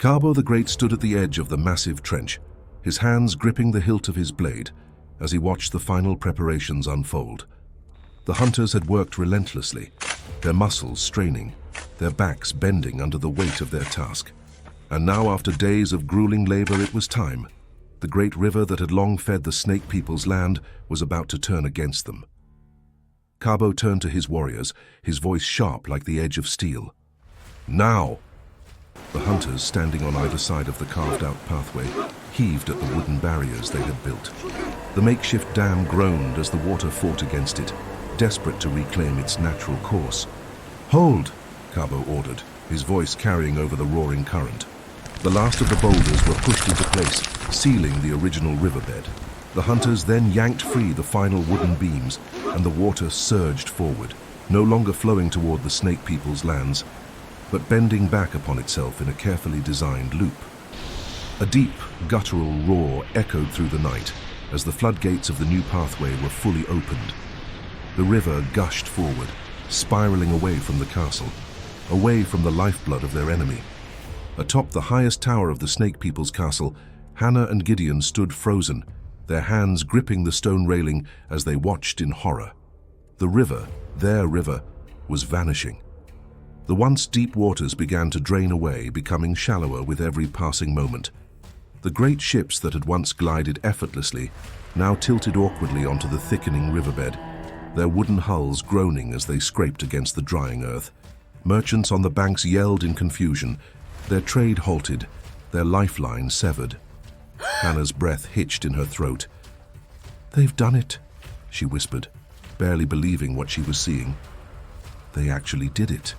Cabo the Great stood at the edge of the massive trench, his hands gripping the hilt of his blade as he watched the final preparations unfold. The hunters had worked relentlessly, their muscles straining, their backs bending under the weight of their task. And now, after days of grueling labor, it was time. The great river that had long fed the snake people's land was about to turn against them. Cabo turned to his warriors, his voice sharp like the edge of steel. Now! The hunters, standing on either side of the carved-out pathway, heaved at the wooden barriers they had built. The makeshift dam groaned as the water fought against it, desperate to reclaim its natural course. "Hold!" Cabo ordered, his voice carrying over the roaring current. The last of the boulders were pushed into place, sealing the original riverbed. The hunters then yanked free the final wooden beams, and the water surged forward, no longer flowing toward the snake people's lands, but bending back upon itself in a carefully designed loop. A deep, guttural roar echoed through the night as the floodgates of the new pathway were fully opened. The river gushed forward, spiraling away from the castle, away from the lifeblood of their enemy. Atop the highest tower of the Snake People's castle, Hannah and Gideon stood frozen, their hands gripping the stone railing as they watched in horror. The river, their river, was vanishing. The once deep waters began to drain away, becoming shallower with every passing moment. The great ships that had once glided effortlessly now tilted awkwardly onto the thickening riverbed, their wooden hulls groaning as they scraped against the drying earth. Merchants on the banks yelled in confusion, their trade halted, their lifeline severed. Hannah's breath hitched in her throat. "They've done it," she whispered, barely believing what she was seeing. They actually did it.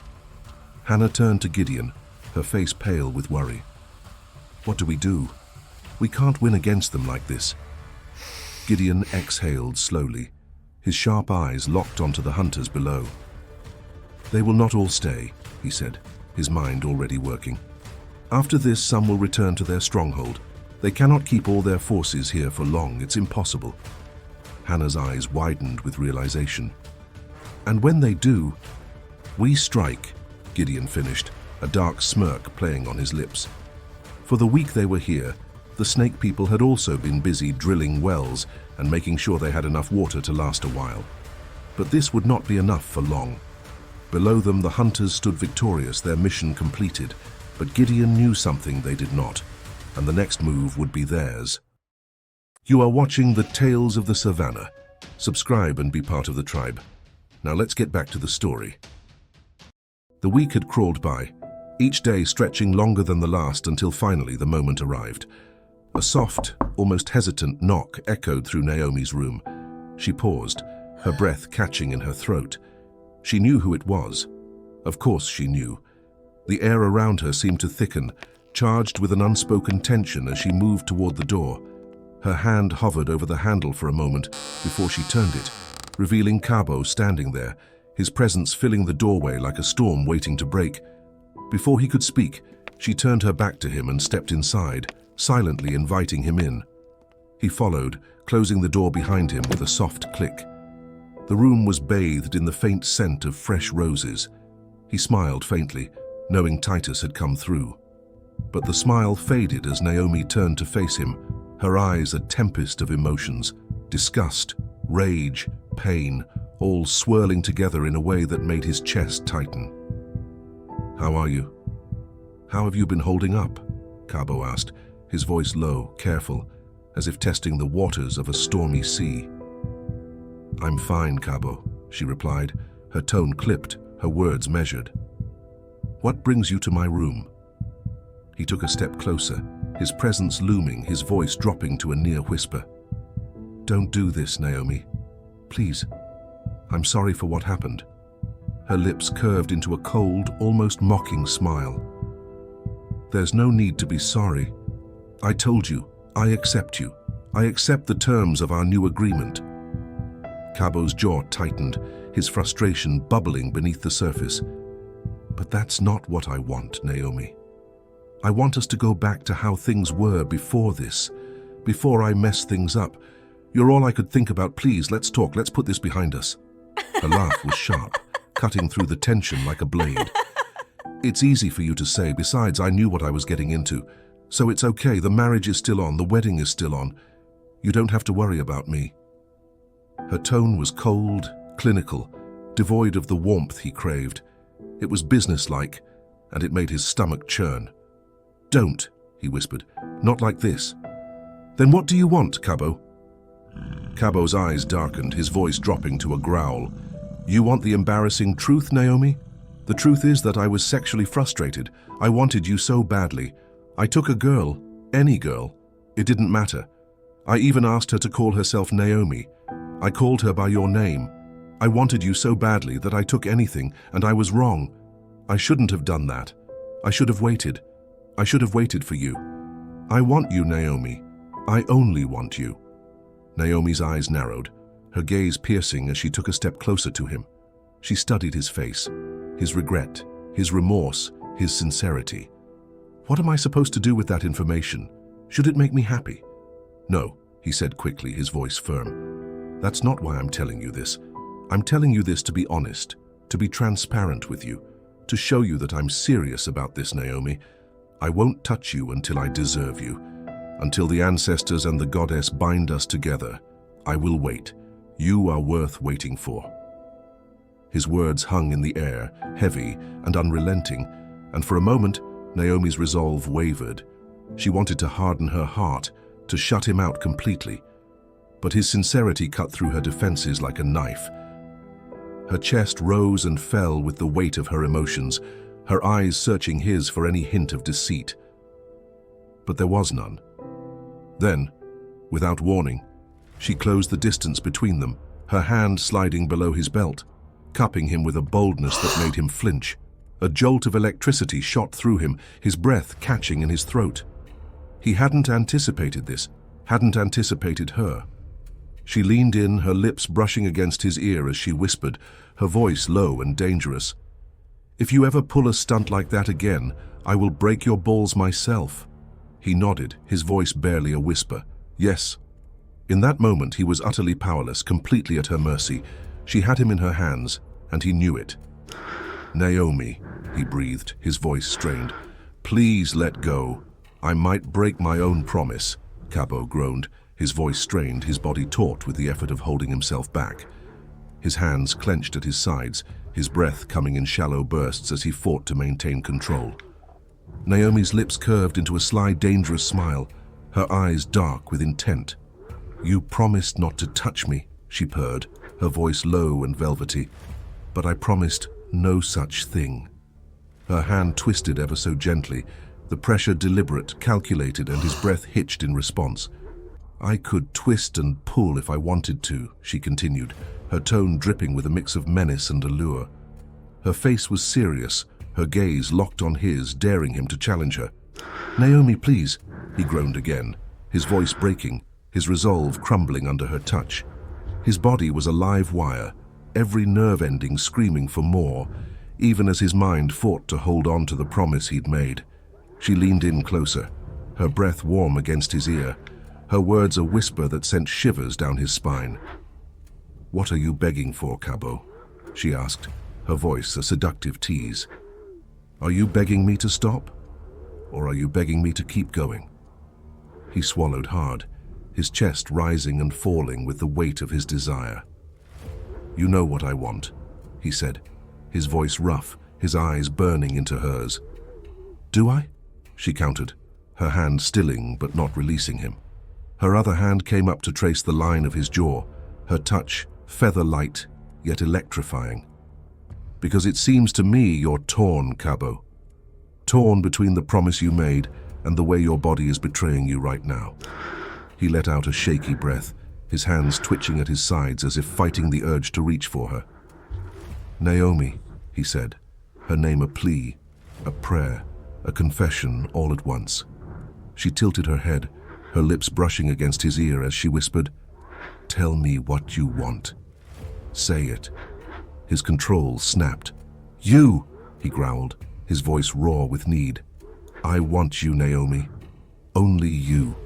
Hannah turned to Gideon, her face pale with worry. "What do we do? We can't win against them like this." Gideon exhaled slowly, his sharp eyes locked onto the hunters below. "They will not all stay," he said, his mind already working. "After this, some will return to their stronghold. They cannot keep all their forces here for long. It's impossible." Hannah's eyes widened with realization. "And when they do, we strike," Gideon finished, a dark smirk playing on his lips. For the week they were here, the Snake People had also been busy drilling wells and making sure they had enough water to last a while. But this would not be enough for long. Below them, the hunters stood victorious, their mission completed. But Gideon knew something they did not, and the next move would be theirs. You are watching the Tales of the Savannah. Subscribe and be part of the tribe. Now let's get back to the story. The week had crawled by, each day stretching longer than the last until finally the moment arrived. A soft, almost hesitant knock echoed through Naomi's room. She paused, her breath catching in her throat. She knew who it was. Of course she knew. The air around her seemed to thicken, charged with an unspoken tension as she moved toward the door. Her hand hovered over the handle for a moment before she turned it, revealing Cabo standing there, his presence filling the doorway like a storm waiting to break. Before he could speak, she turned her back to him and stepped inside, silently inviting him in. He followed, closing the door behind him with a soft click. The room was bathed in the faint scent of fresh roses. He smiled faintly, knowing Titus had come through. But the smile faded as Naomi turned to face him, her eyes a tempest of emotions, disgust, rage, pain, all swirling together in a way that made his chest tighten. "How are you? How have you been holding up?" Cabo asked, his voice low, careful, as if testing the waters of a stormy sea. "I'm fine, Cabo," she replied, her tone clipped, her words measured. "What brings you to my room?" He took a step closer, his presence looming, his voice dropping to a near whisper. "Don't do this, Naomi. Please. I'm sorry for what happened." Her lips curved into a cold, almost mocking smile. "There's no need to be sorry. I told you, I accept you. I accept the terms of our new agreement." Cabo's jaw tightened, his frustration bubbling beneath the surface. "But that's not what I want, Naomi. I want us to go back to how things were before this, before I mess things up. You're all I could think about. Please, let's talk. Let's put this behind us." Her laugh was sharp, cutting through the tension like a blade. It's easy for you to say. Besides, I knew what I was getting into. So it's okay. The marriage is still on. The wedding is still on. You don't have to worry about me." Her tone was cold, clinical, devoid of the warmth he craved. It was businesslike, and it made his stomach churn. "Don't," he whispered. "Not like this." "Then what do you want, Cabo?" Cabo's eyes darkened, his voice dropping to a growl. "You want the embarrassing truth, Naomi? The truth is that I was sexually frustrated. I wanted you so badly. I took a girl, any girl. It didn't matter. I even asked her to call herself Naomi. I called her by your name. I wanted you so badly that I took anything, and I was wrong. I shouldn't have done that. I should have waited. I should have waited for you. I want you, Naomi. I only want you." Naomi's eyes narrowed, her gaze piercing as she took a step closer to him. She studied his face, his regret, his remorse, his sincerity. "What am I supposed to do with that information? Should it make me happy?" "No," he said quickly, his voice firm. "That's not why I'm telling you this. I'm telling you this to be honest, to be transparent with you, to show you that I'm serious about this, Naomi. I won't touch you until I deserve you. Until the ancestors and the goddess bind us together, I will wait. You are worth waiting for." His words hung in the air, heavy and unrelenting, and for a moment, Naomi's resolve wavered. She wanted to harden her heart, to shut him out completely. But his sincerity cut through her defenses like a knife. Her chest rose and fell with the weight of her emotions, her eyes searching his for any hint of deceit. But there was none. Then, without warning, she closed the distance between them, her hand sliding below his belt, cupping him with a boldness that made him flinch. A jolt of electricity shot through him, his breath catching in his throat. He hadn't anticipated this, hadn't anticipated her. She leaned in, her lips brushing against his ear as she whispered, her voice low and dangerous. "If you ever pull a stunt like that again, I will break your balls myself." He nodded, his voice barely a whisper. "Yes." In that moment, he was utterly powerless, completely at her mercy. She had him in her hands, and he knew it. "Naomi," he breathed, his voice strained. "Please let go. I might break my own promise," Cabo groaned, his voice strained, his body taut with the effort of holding himself back. His hands clenched at his sides, his breath coming in shallow bursts as he fought to maintain control. Naomi's lips curved into a sly, dangerous smile, her eyes dark with intent. "You promised not to touch me," she purred, her voice low and velvety. "But I promised no such thing." Her hand twisted ever so gently, the pressure deliberate, calculated, and his breath hitched in response. "I could twist and pull if I wanted to," she continued, her tone dripping with a mix of menace and allure. Her face was serious, her gaze locked on his, daring him to challenge her. "Naomi, please," he groaned again, his voice breaking, his resolve crumbling under her touch. His body was a live wire, every nerve ending screaming for more, even as his mind fought to hold on to the promise he'd made. She leaned in closer, her breath warm against his ear, her words a whisper that sent shivers down his spine. "What are you begging for, Cabo?" she asked, her voice a seductive tease. "Are you begging me to stop? Or are you begging me to keep going?" He swallowed hard, his chest rising and falling with the weight of his desire. "You know what I want," he said, his voice rough, his eyes burning into hers. "Do I?" she countered, her hand stilling but not releasing him. Her other hand came up to trace the line of his jaw, her touch feather-light yet electrifying. "Because it seems to me you're torn, Cabo. Torn between the promise you made and the way your body is betraying you right now." He let out a shaky breath, his hands twitching at his sides as if fighting the urge to reach for her. "Naomi," he said, her name a plea, a prayer, a confession all at once. She tilted her head, her lips brushing against his ear as she whispered, "Tell me what you want. Say it." His control snapped. "You!" he growled, his voice raw with need. "I want you, Naomi. Only you."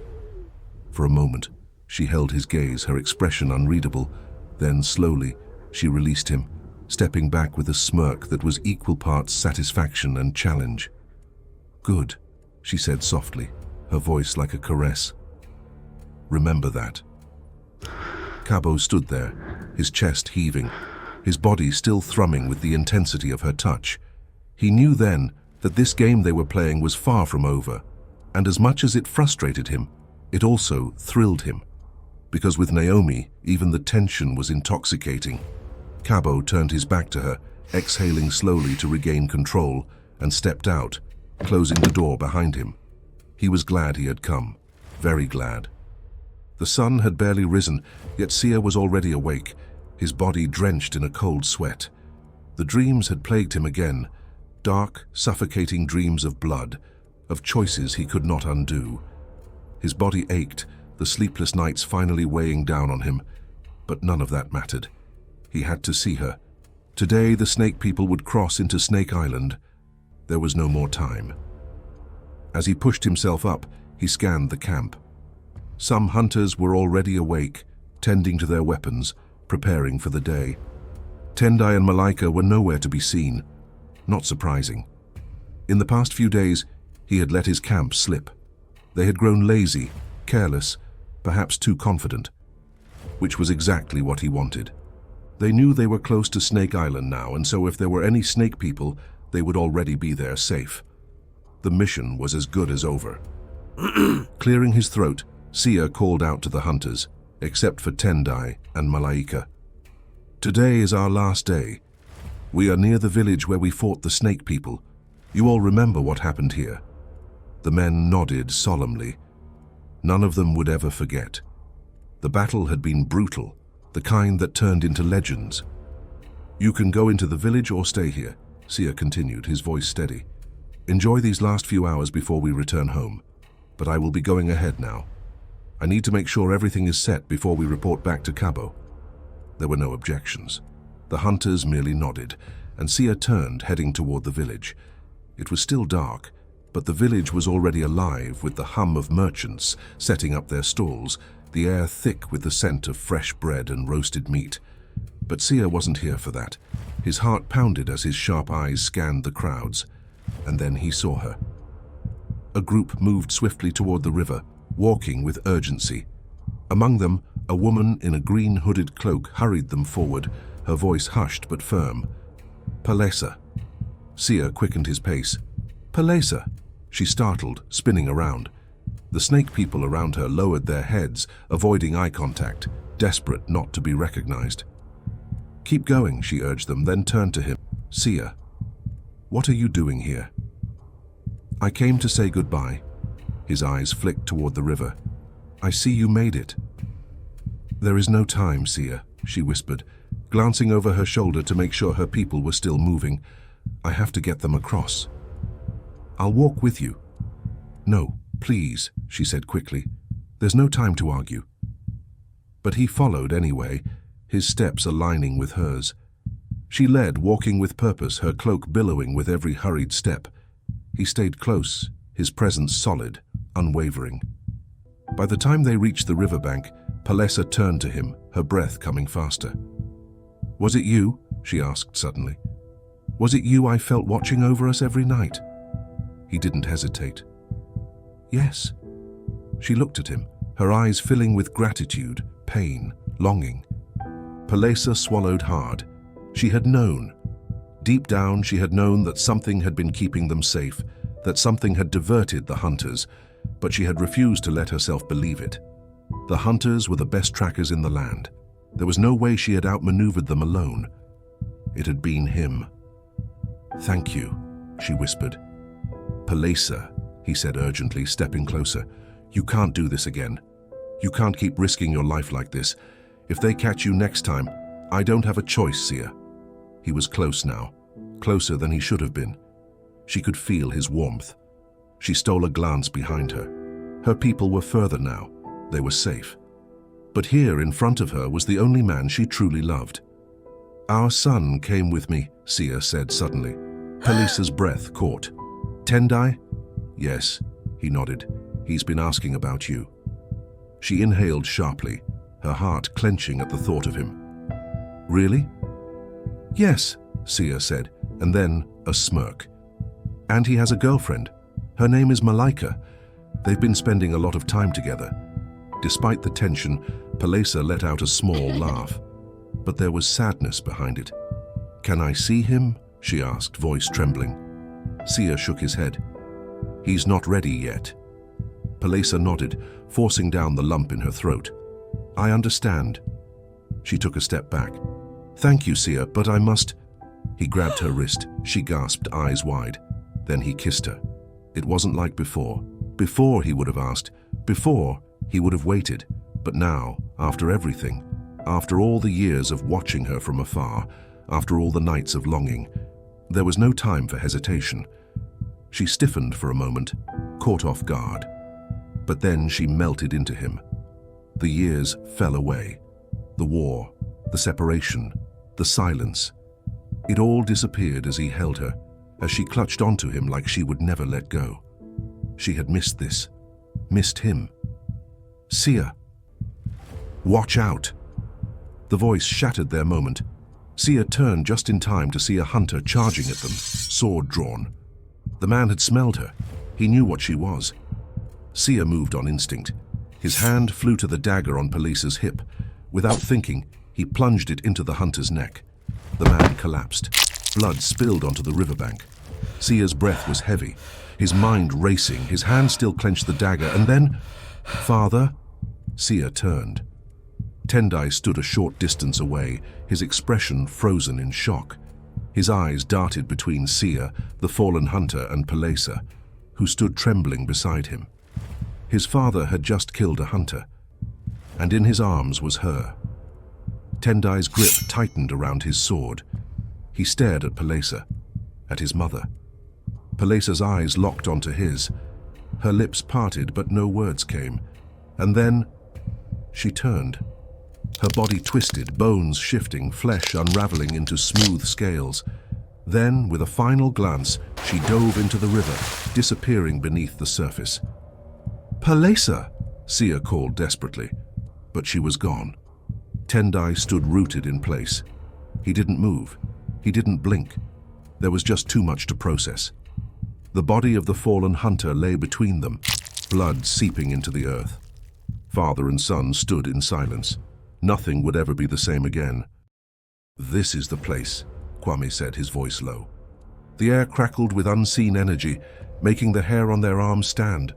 For a moment, she held his gaze, her expression unreadable. Then, slowly, she released him, stepping back with a smirk that was equal parts satisfaction and challenge. "Good," she said softly, her voice like a caress. "Remember that." Cabo stood there, his chest heaving, his body still thrumming with the intensity of her touch. He knew then that this game they were playing was far from over, and as much as it frustrated him, it also thrilled him. Because with Naomi, even the tension was intoxicating. Cabo turned his back to her, exhaling slowly to regain control, and stepped out, closing the door behind him. He was glad he had come, very glad. The sun had barely risen, yet Sia was already awake, his body drenched in a cold sweat. The dreams had plagued him again, dark, suffocating dreams of blood, of choices he could not undo. His body ached, the sleepless nights finally weighing down on him, but none of that mattered. He had to see her. Today the Snake People would cross into Snake Island. There was no more time. As he pushed himself up, he scanned the camp. Some hunters were already awake, tending to their weapons, preparing for the day. Tendai and Malika were nowhere to be seen. Not surprising. In the past few days, he had let his camp slip. They had grown lazy, careless, perhaps too confident, which was exactly what he wanted. They knew they were close to Snake Island now, and so if there were any Snake People, they would already be there safe. The mission was as good as over. Clearing his throat, Sia called out to the hunters, except for Tendai and Malika. "Today is our last day. We are near the village where we fought the Snake People. You all remember what happened here?" The men nodded solemnly. None of them would ever forget. The battle had been brutal, the kind that turned into legends. "You can go into the village or stay here," Sia continued, his voice steady. "Enjoy these last few hours before we return home, but I will be going ahead now. I need to make sure everything is set before we report back to Cabo." There were no objections. The hunters merely nodded, and Sia turned, heading toward the village. It was still dark, but the village was already alive with the hum of merchants setting up their stalls, the air thick with the scent of fresh bread and roasted meat. But Sia wasn't here for that. His heart pounded as his sharp eyes scanned the crowds. And then he saw her. A group moved swiftly toward the river, walking with urgency. Among them, a woman in a green hooded cloak hurried them forward, her voice hushed but firm. "Palesa." Sia quickened his pace. "Palesa," she startled, spinning around. The Snake People around her lowered their heads, avoiding eye contact, desperate not to be recognized. "Keep going," she urged them, then turned to him. "Sia, what are you doing here?" "I came to say goodbye." His eyes flicked toward the river. "I see you made it." "There is no time, Sia," she whispered, glancing over her shoulder to make sure her people were still moving. "I have to get them across." "I'll walk with you." "No, please," she said quickly. "There's no time to argue." But he followed anyway, his steps aligning with hers. She led, walking with purpose, her cloak billowing with every hurried step. He stayed close, his presence solid, unwavering. By the time they reached the riverbank, Palesa turned to him, her breath coming faster. "Was it you?" she asked suddenly. "Was it you I felt watching over us every night?" He didn't hesitate. "Yes." She looked at him, her eyes filling with gratitude, pain, longing. Palesa swallowed hard. She had known. Deep down, she had known that something had been keeping them safe, that something had diverted the hunters, but she had refused to let herself believe it. The hunters were the best trackers in the land. There was no way she had outmaneuvered them alone. It had been him. "Thank you," she whispered. "Palesa," he said urgently, stepping closer. "You can't do this again. You can't keep risking your life like this. If they catch you next time, I don't have a choice, Sia." He was close now, closer than he should have been. She could feel his warmth. She stole a glance behind her. Her people were further now. They were safe. But here in front of her was the only man she truly loved. "Our son came with me," Sia said suddenly. Palesa's breath caught. "Tendai?" "Yes," he nodded. "He's been asking about you." She inhaled sharply, her heart clenching at the thought of him. "Really?" Yes, Sia said, and then a smirk. And he has a girlfriend. Her name is Malika. They've been spending a lot of time together. Despite the tension, Palesa let out a small laugh. But there was sadness behind it. Can I see him? She asked, voice trembling. Sia shook his head. He's not ready yet. Palesa nodded, forcing down the lump in her throat. I understand. She took a step back. Thank you, Sia, but I must... He grabbed her wrist. She gasped, eyes wide. Then he kissed her. It wasn't like before. Before, he would have asked. Before, he would have waited. But now, after everything, after all the years of watching her from afar, after all the nights of longing, there was no time for hesitation. She stiffened for a moment, caught off guard. But then she melted into him. The years fell away. The war, the separation, the silence. It all disappeared as he held her, as she clutched onto him like she would never let go. She had missed this, missed him. Sia. Watch out. The voice shattered their moment. Sia turned just in time to see a hunter charging at them, sword drawn. The man had smelled her. He knew what she was. Sia moved on instinct. His hand flew to the dagger on Palesa's hip. Without thinking, he plunged it into the hunter's neck. The man collapsed. Blood spilled onto the riverbank. Sia's breath was heavy, his mind racing, his hand still clenched the dagger, and then... Father? Sia turned. Tendai stood a short distance away, his expression frozen in shock. His eyes darted between Sia, the fallen hunter, and Palesa, who stood trembling beside him. His father had just killed a hunter, and in his arms was her. Tendai's grip tightened around his sword. He stared at Palesa, at his mother. Palesa's eyes locked onto his. Her lips parted, but no words came. And then she turned. Her body twisted, bones shifting, flesh unraveling into smooth scales. Then, with a final glance, she dove into the river, disappearing beneath the surface. Palesa! Sia called desperately, but she was gone. Tendai stood rooted in place. He didn't move. He didn't blink. There was just too much to process. The body of the fallen hunter lay between them, blood seeping into the earth. Father and son stood in silence. Nothing would ever be the same again. This is the place, Kwame said, his voice low. The air crackled with unseen energy, making the hair on their arms stand.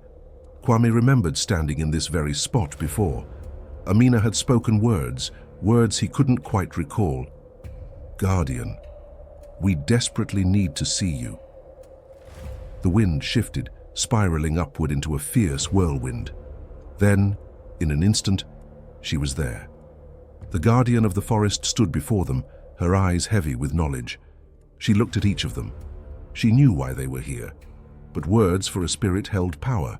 Kwame remembered standing in this very spot before. Amina had spoken words he couldn't quite recall. Guardian, we desperately need to see you. The wind shifted, spiraling upward into a fierce whirlwind. Then, in an instant, she was there. The guardian of the forest stood before them, her eyes heavy with knowledge. She looked at each of them. She knew why they were here, but words for a spirit held power.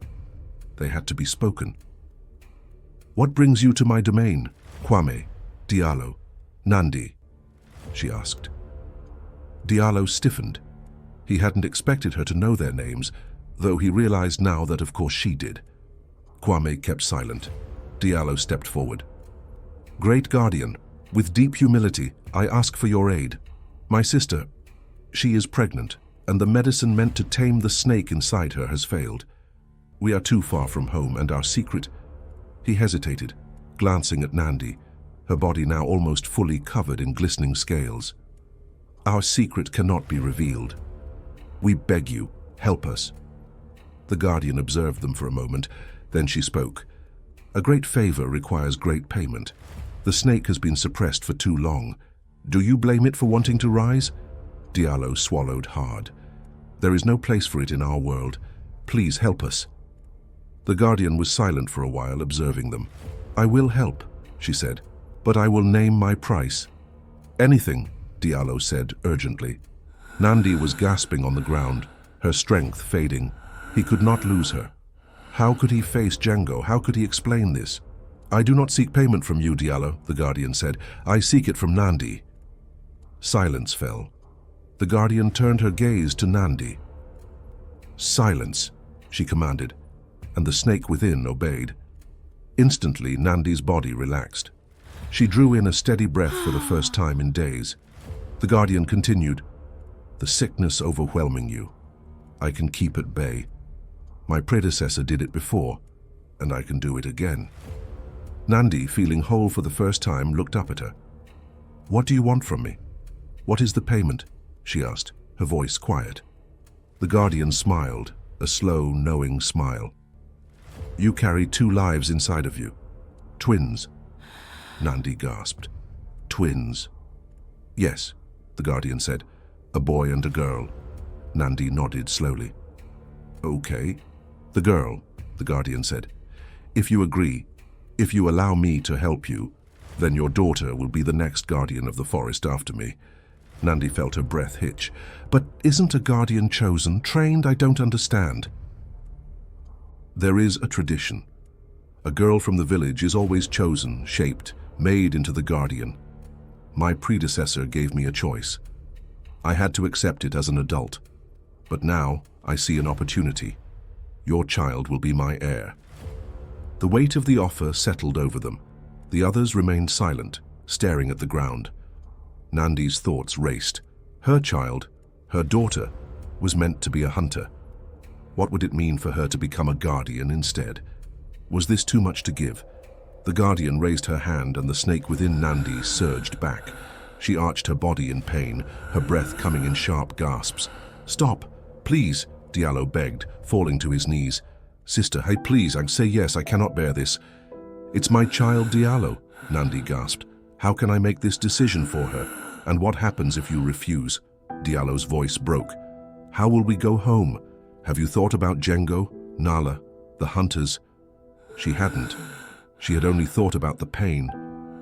They had to be spoken. What brings you to my domain, Kwame, Diallo, Nandi? She asked. Diallo stiffened. He hadn't expected her to know their names, though he realized now that of course she did. Kwame kept silent. Diallo stepped forward. Great Guardian, with deep humility, I ask for your aid. My sister, she is pregnant, and the medicine meant to tame the snake inside her has failed. We are too far from home, and our secret... He hesitated, glancing at Nandi, her body now almost fully covered in glistening scales. Our secret cannot be revealed. We beg you, help us. The Guardian observed them for a moment, then she spoke. A great favor requires great payment. The snake has been suppressed for too long. Do you blame it for wanting to rise? Diallo swallowed hard. There is no place for it in our world. Please help us. The Guardian was silent for a while, observing them. I will help, she said, but I will name my price. Anything, Diallo said urgently. Nandi was gasping on the ground, her strength fading. He could not lose her. How could he face Django? How could he explain this? I do not seek payment from you, Diallo, the Guardian said. I seek it from Nandi. Silence fell. The Guardian turned her gaze to Nandi. Silence, she commanded, and the snake within obeyed. Instantly, Nandi's body relaxed. She drew in a steady breath for the first time in days. The guardian continued, "The sickness overwhelming you, I can keep at bay. My predecessor did it before, and I can do it again." Nandi, feeling whole for the first time, looked up at her. "What do you want from me? What is the payment?" she asked, her voice quiet. The guardian smiled, a slow, knowing smile. "You carry 2 lives inside of you. Twins." Nandi gasped. "Twins?" "Yes," the guardian said. "A boy and a girl." Nandi nodded slowly. "Okay." "The girl," the guardian said. "If you agree, if you allow me to help you, then your daughter will be the next guardian of the forest after me." Nandi felt her breath hitch. "But isn't a guardian chosen, trained? I don't understand." "There is a tradition. A girl from the village is always chosen, shaped, made into the guardian. My predecessor gave me a choice. I had to accept it as an adult. But now I see an opportunity. Your child will be my heir." The weight of the offer settled over them. The others remained silent, staring at the ground. Nandi's thoughts raced. Her child, her daughter, was meant to be a hunter. What would it mean for her to become a guardian instead? Was this too much to give? The guardian raised her hand and the snake within Nandi surged back. She arched her body in pain, her breath coming in sharp gasps. "Stop, please," Diallo begged, falling to his knees. "Sister, hey, please, I say yes, I cannot bear this." "It's my child, Diallo," Nandi gasped. "How can I make this decision for her? And what happens if you refuse?" Diallo's voice broke. "How will we go home? Have you thought about Django, Nala, the hunters?" She hadn't. She had only thought about the pain.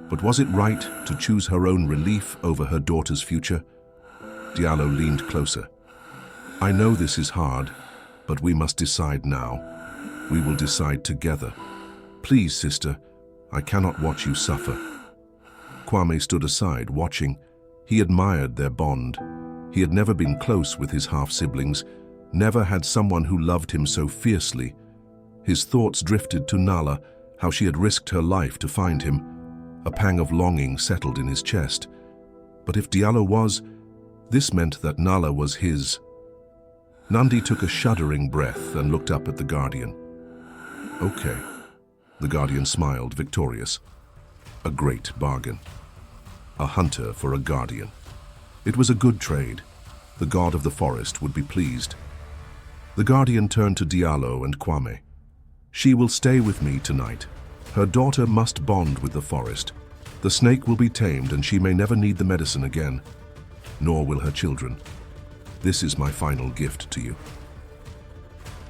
But was it right to choose her own relief over her daughter's future? Diallo leaned closer. "I know this is hard, but we must decide now. We will decide together. Please, sister, I cannot watch you suffer." Kwame stood aside, watching. He admired their bond. He had never been close with his half-siblings, never had someone who loved him so fiercely. His thoughts drifted to Nala, how she had risked her life to find him. A pang of longing settled in his chest. But if Diallo was, this meant that Nala was his. Nandi took a shuddering breath and looked up at the guardian. "Okay." The guardian smiled, victorious. A great bargain. A hunter for a guardian. It was a good trade. The god of the forest would be pleased. The guardian turned to Diallo and Kwame. "She will stay with me tonight. Her daughter must bond with the forest. The snake will be tamed and she may never need the medicine again. Nor will her children. This is my final gift to you."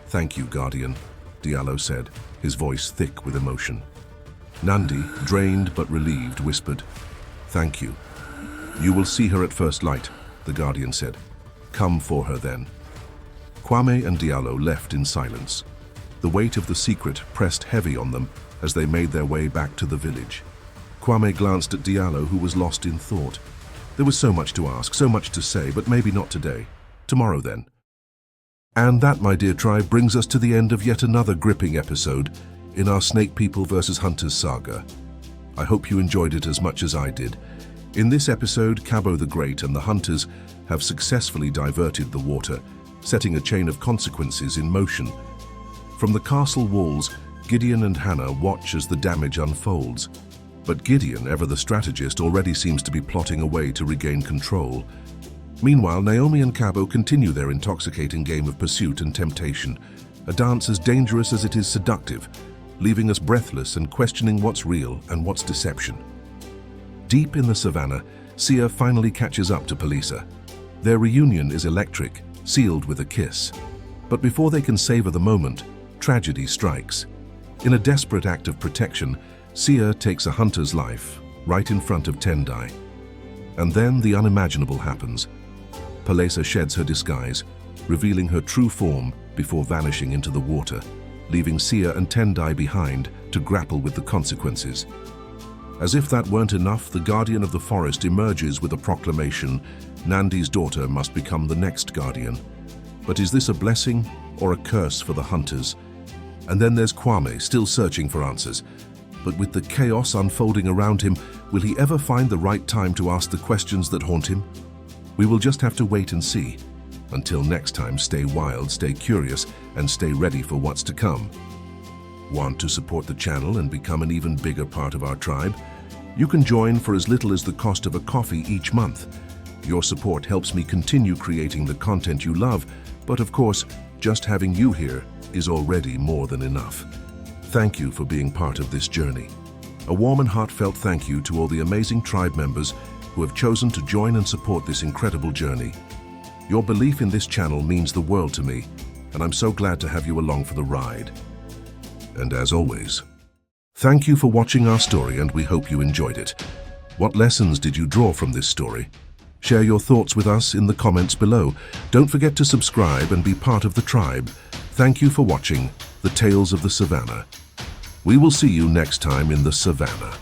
"Thank you, guardian," Diallo said, his voice thick with emotion. Nandi, drained but relieved, whispered, "Thank you. You will see her at first light," the guardian said. "Come for her then." Kwame and Diallo left in silence. The weight of the secret pressed heavy on them as they made their way back to the village. Kwame glanced at Diallo, who was lost in thought. There was so much to ask, so much to say, but maybe not today. Tomorrow then. And that, my dear tribe, brings us to the end of yet another gripping episode in our Snake People vs. Hunters saga. I hope you enjoyed it as much as I did. In this episode, Cabo the Great and the Hunters have successfully diverted the water, setting a chain of consequences in motion. From the castle walls, Gideon and Hannah watch as the damage unfolds. But Gideon, ever the strategist, already seems to be plotting a way to regain control. Meanwhile, Naomi and Cabo continue their intoxicating game of pursuit and temptation, a dance as dangerous as it is seductive, leaving us breathless and questioning what's real and what's deception. Deep in the savannah, Sia finally catches up to Palesa. Their reunion is electric, sealed with a kiss. But before they can savor the moment, tragedy strikes. In a desperate act of protection, Sia takes a hunter's life, right in front of Tendai. And then the unimaginable happens. Palesa sheds her disguise, revealing her true form before vanishing into the water, leaving Sia and Tendai behind to grapple with the consequences. As if that weren't enough, the guardian of the forest emerges with a proclamation: Nandi's daughter must become the next guardian. But is this a blessing or a curse for the hunters? And then there's Kwame, still searching for answers. But with the chaos unfolding around him, will he ever find the right time to ask the questions that haunt him? We will just have to wait and see. Until next time, stay wild, stay curious, and stay ready for what's to come. Want to support the channel and become an even bigger part of our tribe? You can join for as little as the cost of a coffee each month. Your support helps me continue creating the content you love, but of course, just having you here is already more than enough. Thank you for being part of this journey. A warm and heartfelt thank you to all the amazing tribe members who have chosen to join and support this incredible journey. Your belief in this channel means the world to me, and I'm so glad to have you along for the ride. And as always, thank you for watching our story, and we hope you enjoyed it. What lessons did you draw from this story? Share your thoughts with us in the comments below. Don't forget to subscribe and be part of the tribe. Thank you for watching The Tales of the Savannah. We will see you next time in the Savannah.